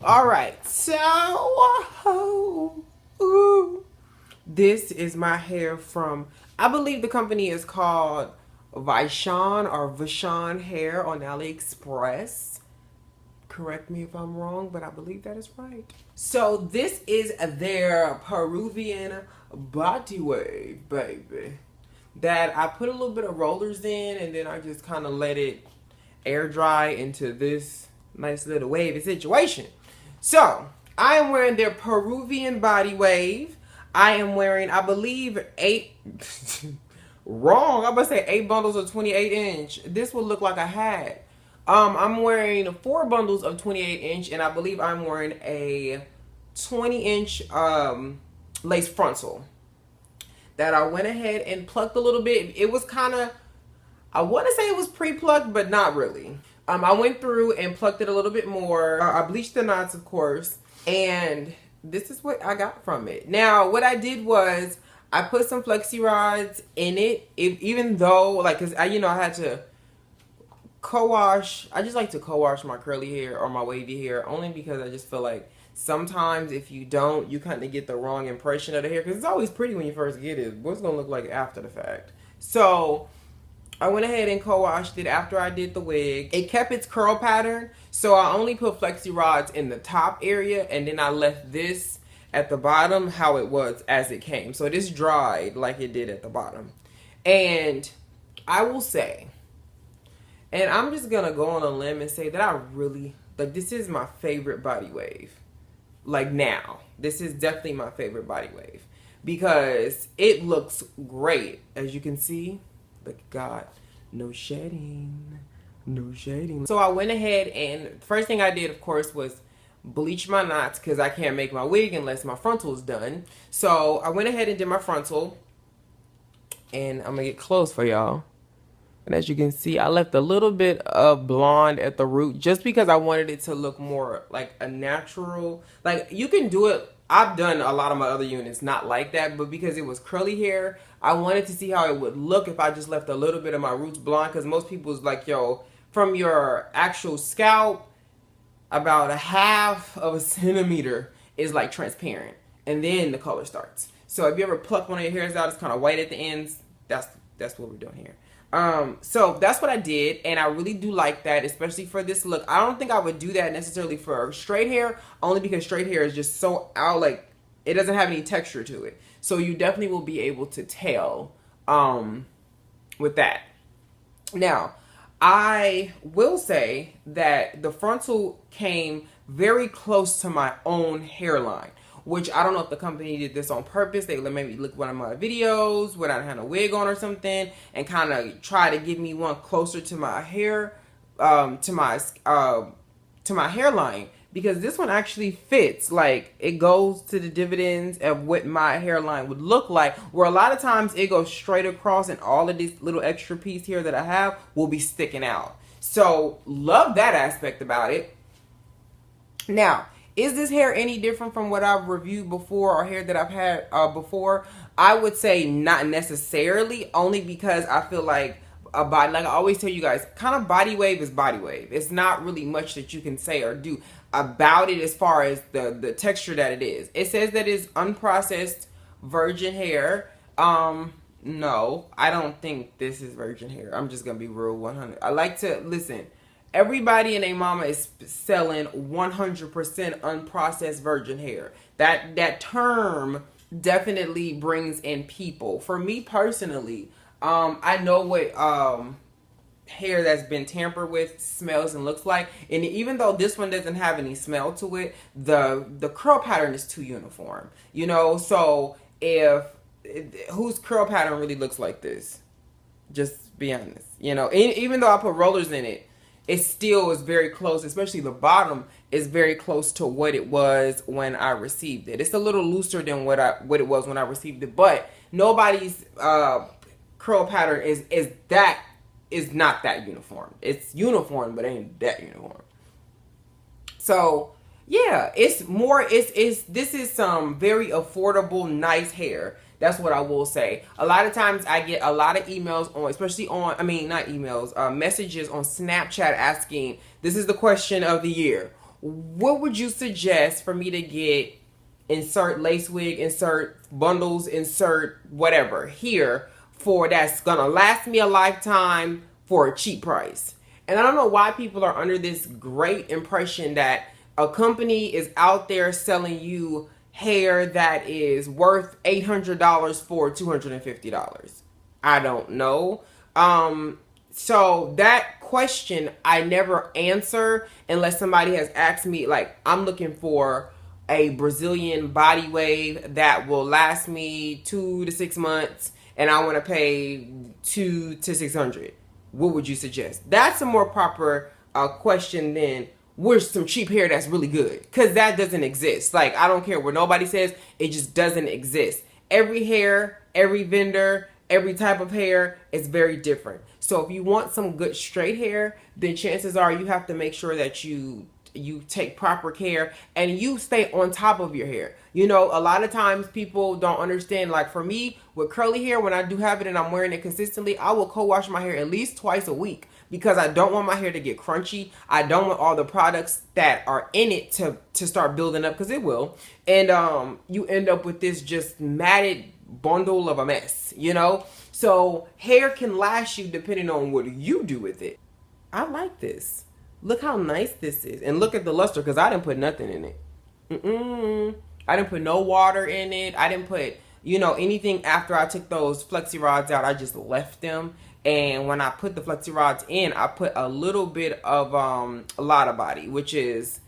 All right, so this is my hair from, I believe the company is called Vishine hair on Aliexpress. Correct me if I'm wrong, but I believe that is right. So this is their Peruvian body wave, baby. That I put a little bit of rollers in, and then I just kind of let it air dry into this nice little wavy situation. So I am wearing their Peruvian body wave. I am wearing, I believe, 8 wrong. I'm about to say 8 bundles of 28-inch. This would look like a hat. I'm wearing 4 bundles of 28-inch, and I believe I'm wearing a 20-inch lace frontal that I went ahead and plucked a little bit. It was kind of, I want to say it was pre-plucked, but not really. I went through and plucked it a little bit more. I bleached the knots, of course, and this is what I got from it. Now, what I did was I put some flexi rods in it, even though, like, cause I had to co-wash. I just like to co-wash my curly hair or my wavy hair, only because I just feel like sometimes if you don't, you kind of get the wrong impression of the hair, because it's always pretty when you first get it. What's gonna look like after the fact? So I went ahead and co-washed it after I did the wig. It kept its curl pattern, so I only put flexi rods in the top area, and then I left this at the bottom how it was as it came. So this dried like it did at the bottom. And I will say, and I'm just gonna go on a limb and say that I really, like, this is my favorite body wave. Like, now, this is definitely my favorite body wave because it looks great. As you can see, look, God, no shedding, no shedding. So I went ahead, and first thing I did, of course, was bleach my knots because I can't make my wig unless my frontal is done. So I went ahead and did my frontal, and I'm gonna get close for y'all. And as you can see, I left a little bit of blonde at the root just because I wanted it to look more like a natural, like, you can do it. I've done a lot of my other units not like that, but because it was curly hair, I wanted to see how it would look if I just left a little bit of my roots blonde, because most people's like, yo, from your actual scalp, about 1/2 centimeter is like transparent, and then the color starts. So if you ever pluck one of your hairs out, it's kind of white at the ends. That's what we're doing here. So that's what I did, and I really do like that, especially for this look. I don't think I would do that necessarily for straight hair, only because straight hair is just so out, like, it doesn't have any texture to it. So you definitely will be able to tell with that. Now, I will say that the frontal came very close to my own hairline, which I don't know if the company did this on purpose. They maybe look one of my videos when I had a wig on or something and kind of try to give me one closer to my hair, to my hairline, because this one actually fits. Like, it goes to the dividends of what my hairline would look like, where a lot of times it goes straight across and all of this little extra piece here that I have will be sticking out. So love that aspect about it. Now, is this hair any different from what I've reviewed before or hair that I've had before? I would say not necessarily, only because I feel like a body, like I always tell you guys, kind of body wave is body wave. It's not really much that you can say or do about it as far as the texture that it is. It says that it's unprocessed virgin hair. No, I don't think this is virgin hair. I'm just going to be real 100. I like to, listen, everybody and their mama is selling 100% unprocessed virgin hair. That term definitely brings in people. For me personally, I know what hair that's been tampered with smells and looks like. And even though this one doesn't have any smell to it, the curl pattern is too uniform. You know, so whose curl pattern really looks like this? Just be honest. You know, even though I put rollers in it, it still is very close, especially the bottom is very close to what it was when I received it. It's a little looser than what it was when I received it, but nobody's curl pattern is not that uniform. It's uniform, but ain't that uniform. So yeah, this is some very affordable, nice hair. That's what I will say. A lot of times I get a lot of emails on, especially on, not emails, messages on Snapchat asking, this is the question of the year. what would you suggest for me to get? Insert lace wig, insert bundles, insert whatever here for that's gonna last me a lifetime for a cheap price. And I don't know why people are under this great impression that a company is out there selling you hair that is worth $800 for $250. I don't know. So that question I never answer unless somebody has asked me, like, I'm looking for a Brazilian body wave that will last me 2 to 6 months and I want to pay 2 to 600. What would you suggest? That's a more proper question than where's some cheap hair that's really good, because that doesn't exist. Like, I don't care what nobody says, it just doesn't exist. Every hair, every vendor, every type of hair is very different. So if you want some good straight hair, then chances are you have to make sure that you take proper care and you stay on top of your hair. You know, a lot of times people don't understand. Like for me, with curly hair, when I do have it and I'm wearing it consistently, I will co-wash my hair at least twice a week because I don't want my hair to get crunchy. I don't want all the products that are in it to start building up, because it will. And you end up with this just matted bundle of a mess, you know? So hair can last you depending on what you do with it. I like this. Look how nice this is. And look at the luster, because I didn't put nothing in it. I didn't put no water in it. I didn't put, you know, anything after I took those flexi rods out. I just left them. And when I put the flexi rods in, I put a little bit of a lot of body, which is,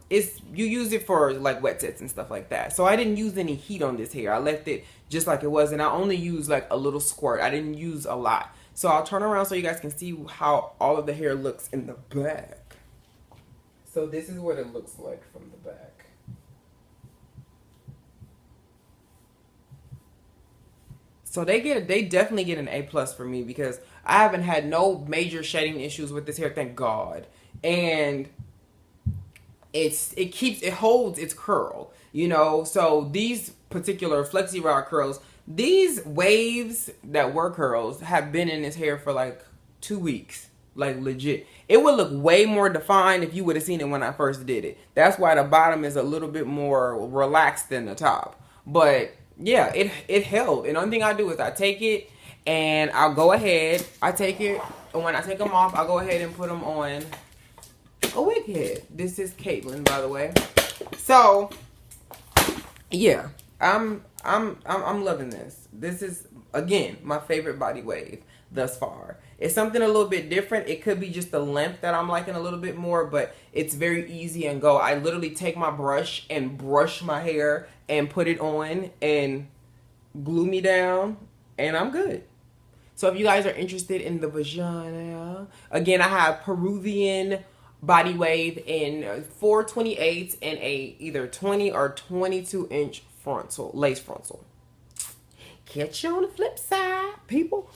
it's, you use it for like wet sets and stuff like that. So I didn't use any heat on this hair. I left it just like it was. And I only used like a little squirt. I didn't use a lot. So I'll turn around so you guys can see how all of the hair looks in the back. So this is what it looks like from the back. So they definitely get an A+ for me, because I haven't had no major shedding issues with this hair, thank God. And it holds its curl, you know. So these particular flexi rod curls, these waves that were curls have been in his hair for like 2 weeks. Like legit. It would look way more defined if you would have seen it when I first did it. That's why the bottom is a little bit more relaxed than the top. But yeah, it held. And the only thing I do is I take it and I'll go ahead. I take it, and when I take them off, I'll go ahead and put them on a wig head. This is Caitlin, by the way. So yeah, I'm loving this. This is, again, my favorite body wave thus far. It's something a little bit different. It could be just the length that I'm liking a little bit more, but it's very easy and go. I literally take my brush and brush my hair and put it on and glue me down, and I'm good. So if you guys are interested in the vagina, again, I have Peruvian body wave in 4/28 and a either 20 or 22 inch frontal, lace frontal. Catch you on the flip side, people.